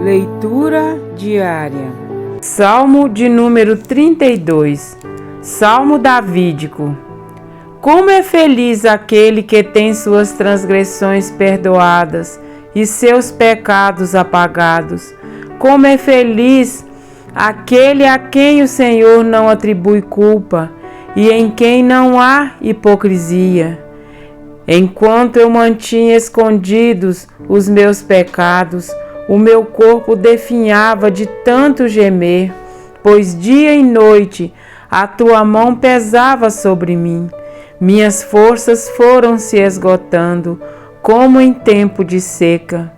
Leitura diária. Salmo de número 32. Salmo davídico. Como é feliz aquele que tem suas transgressões perdoadas e seus pecados apagados. Como é feliz aquele a quem o Senhor não atribui culpa e em quem não há hipocrisia. Enquanto eu mantinha escondidos os meus pecados, o meu corpo definhava de tanto gemer, pois dia e noite a tua mão pesava sobre mim. Minhas forças foram se esgotando, como em tempo de seca.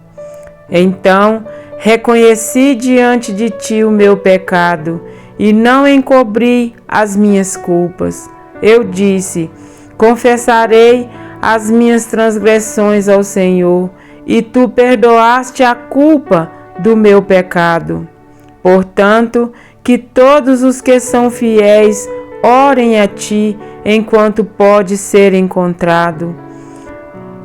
Então reconheci diante de ti o meu pecado e não encobri as minhas culpas. Eu disse: confessarei as minhas transgressões ao Senhor, e tu perdoaste a culpa do meu pecado. Portanto, que todos os que são fiéis orem a ti enquanto pode ser encontrado.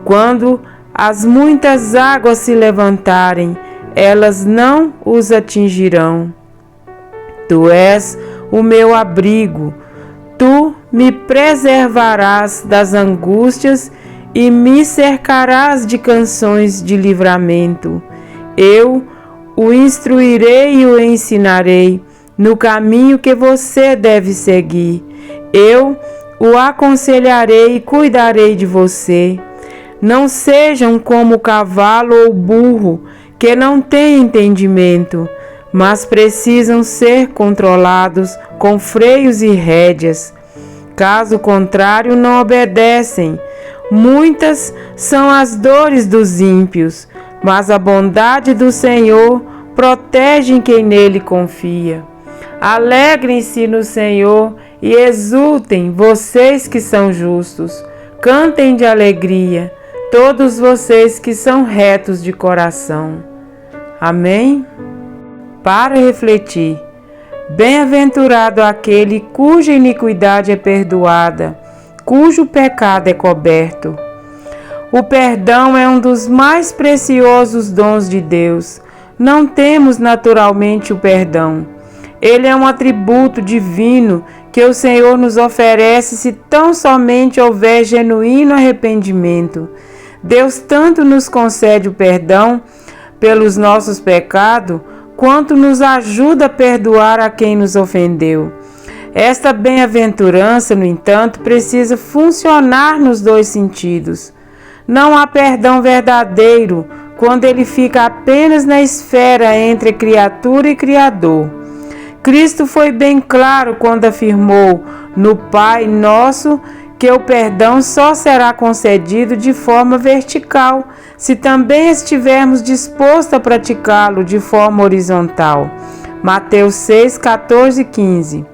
Quando as muitas águas se levantarem, elas não os atingirão. Tu és o meu abrigo, tu me preservarás das angústias e me cercarás de canções de livramento. Eu o instruirei e o ensinarei no caminho que você deve seguir. Eu o aconselharei e cuidarei de você. Não sejam como o cavalo ou o burro, que não têm entendimento, mas precisam ser controlados com freios e rédeas. Caso contrário, não obedecem. Muitas são as dores dos ímpios, mas a bondade do Senhor protege quem nele confia. Alegrem-se no Senhor e exultem, vocês que são justos. Cantem de alegria, todos vocês que são retos de coração. Amém? Para refletir. Bem-aventurado aquele cuja iniquidade é perdoada, cujo pecado é coberto. O perdão é um dos mais preciosos dons de Deus. Não temos naturalmente o perdão. Ele é um atributo divino que o Senhor nos oferece se tão somente houver genuíno arrependimento. Deus tanto nos concede o perdão pelos nossos pecados, quanto nos ajuda a perdoar a quem nos ofendeu. Esta bem-aventurança, no entanto, precisa funcionar nos dois sentidos. Não há perdão verdadeiro quando ele fica apenas na esfera entre criatura e Criador. Cristo foi bem claro quando afirmou no Pai Nosso que o perdão só será concedido de forma vertical, se também estivermos dispostos a praticá-lo de forma horizontal. Mateus 6, 14 e 15.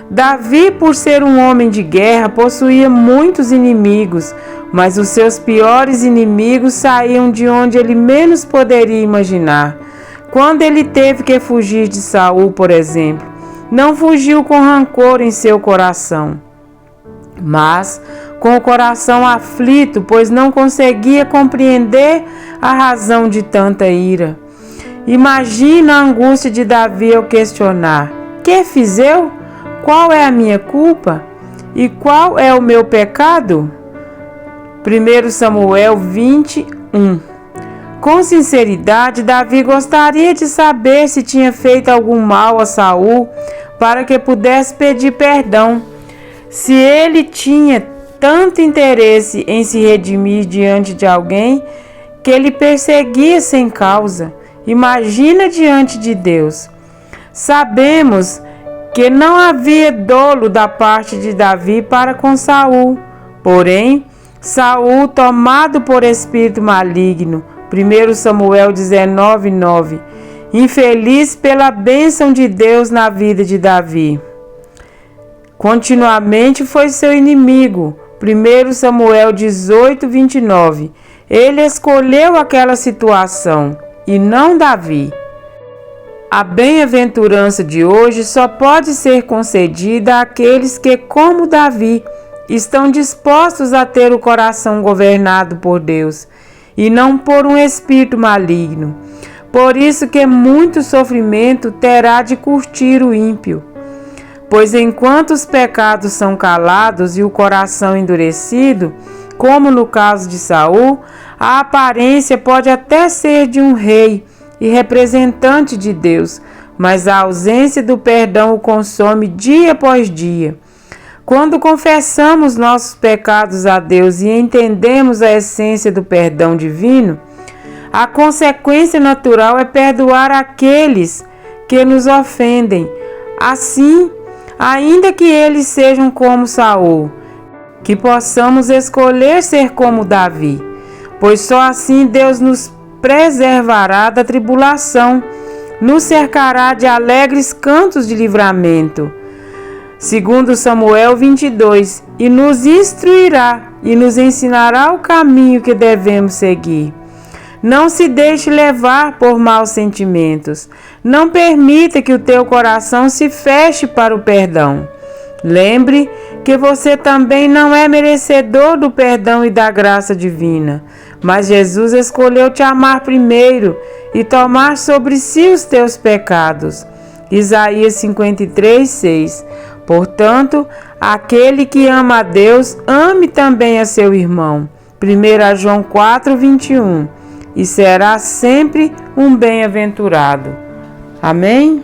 Davi, por ser um homem de guerra, possuía muitos inimigos, mas os seus piores inimigos saíam de onde ele menos poderia imaginar. Quando ele teve que fugir de Saul, por exemplo, não fugiu com rancor em seu coração, mas com o coração aflito, pois não conseguia compreender a razão de tanta ira. Imagina a angústia de Davi ao questionar: que fiz eu? Qual é a minha culpa? E qual é o meu pecado? 1 Samuel 21. Com sinceridade, Davi gostaria de saber se tinha feito algum mal a Saul para que pudesse pedir perdão. Se ele tinha tanto interesse em se redimir diante de alguém que ele perseguia sem causa, imagina diante de Deus. Sabemos que não havia dolo da parte de Davi para com Saul. Porém, Saul, tomado por espírito maligno, 1 Samuel 19, 9, infeliz pela bênção de Deus na vida de Davi, continuamente foi seu inimigo. 1 Samuel 18, 29. Ele escolheu aquela situação e não Davi. A bem-aventurança de hoje só pode ser concedida àqueles que, como Davi, estão dispostos a ter o coração governado por Deus e não por um espírito maligno. Por isso que muito sofrimento terá de curtir o ímpio. Pois enquanto os pecados são calados e o coração endurecido, como no caso de Saul, a aparência pode até ser de um rei e representante de Deus, mas a ausência do perdão o consome dia após dia. Quando confessamos nossos pecados a Deus e entendemos a essência do perdão divino, a consequência natural é perdoar aqueles que nos ofendem, assim, ainda que eles sejam como Saul, que possamos escolher ser como Davi, pois só assim Deus nos preservará da tribulação, nos cercará de alegres cantos de livramento. Segundo Samuel 22, e nos instruirá e nos ensinará o caminho que devemos seguir. Não se deixe levar por maus sentimentos. Não permita que o teu coração se feche para o perdão. Lembre que você também não é merecedor do perdão e da graça divina, mas Jesus escolheu te amar primeiro e tomar sobre si os teus pecados. Isaías 53, 6. Portanto, aquele que ama a Deus, ame também a seu irmão. 1 João 4, 21. E será sempre um bem-aventurado. Amém?